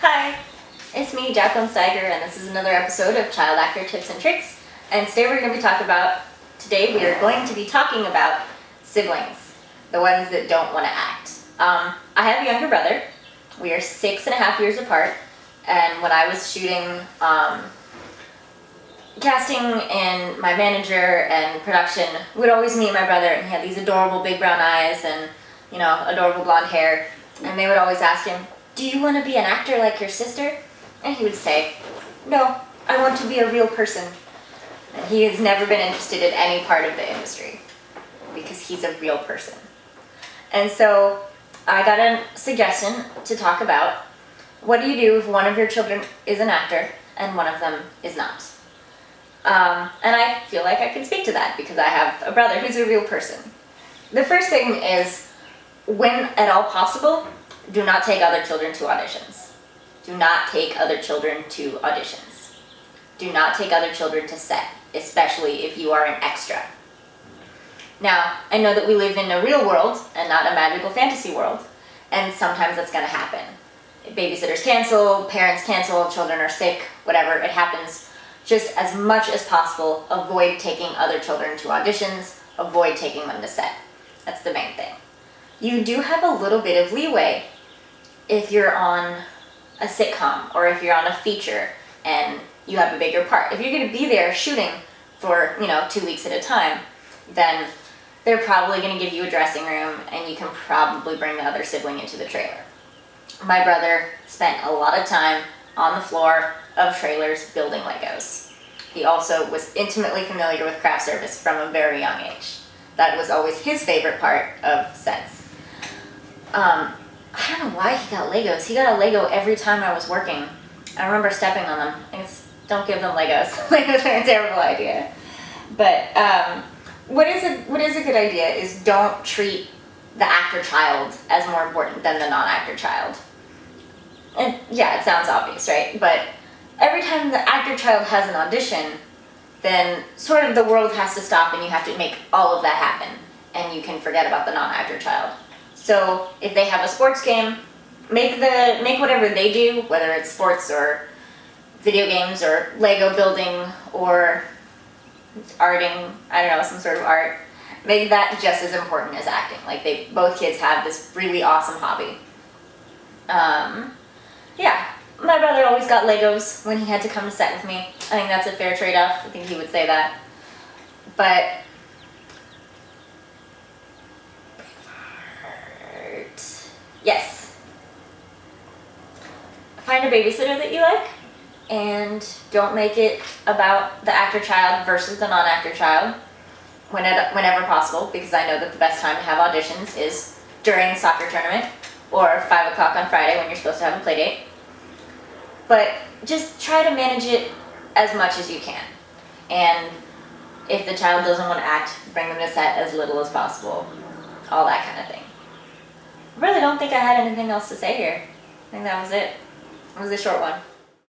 Hi, it's me, Jacqueline Steiger, and this is another episode of Child Actor Tips and Tricks. And today we are going to be talking about siblings, the ones that don't want to act. I have a younger brother. We are 6.5 years apart, and when I was shooting casting and my manager and production would always meet my brother, and he had these adorable big brown eyes and, adorable blonde hair, and they would always ask him, "Do you want to be an actor like your sister?" And he would say, "No, I want to be a real person." And he has never been interested in any part of the industry because he's a real person. And so I got a suggestion to talk about, what do you do if one of your children is an actor and one of them is not? And I feel like I can speak to that because I have a brother who's a real person. The first thing is, when at all possible, do not take other children to auditions. Do not take other children to auditions. Do not take other children to set, especially if you are an extra. Now, I know that we live in a real world and not a magical fantasy world, and sometimes that's going to happen. Babysitters cancel, parents cancel, children are sick, whatever, it happens. Just as much as possible, avoid taking other children to auditions, avoid taking them to set. That's the main thing. You do have a little bit of leeway if you're on a sitcom or if you're on a feature and you have a bigger part. If you're going to be there shooting for, 2 weeks at a time, then they're probably going to give you a dressing room and you can probably bring the other sibling into the trailer. My brother spent a lot of time on the floor of trailers building Legos. He also was intimately familiar with craft service from a very young age. That was always his favorite part of sets. I don't know why he got Legos. He got a Lego every time I was working. I remember stepping on them. Don't give them Legos. Legos are a terrible idea. But what is a good idea is don't treat the actor child as more important than the non-actor child. And yeah, it sounds obvious, right? But every time the actor child has an audition, then sort of the world has to stop and you have to make all of that happen. And you can forget about the non-actor child. So if they have a sports game, make whatever they do, whether it's sports or video games or Lego building or arting, some sort of art, make that just as important as acting. Like both kids have this really awesome hobby. My brother always got Legos when he had to come to set with me. I think that's a fair trade-off. I think he would say that. But yes. Find a babysitter that you like, and don't make it about the actor child versus the non-actor child whenever possible, because I know that the best time to have auditions is during the soccer tournament or 5 o'clock on Friday when you're supposed to have a play date. But just try to manage it as much as you can. And if the child doesn't want to act, bring them to set as little as possible. All that kind of thing. I really don't think I had anything else to say here. I think that was it. It was a short one.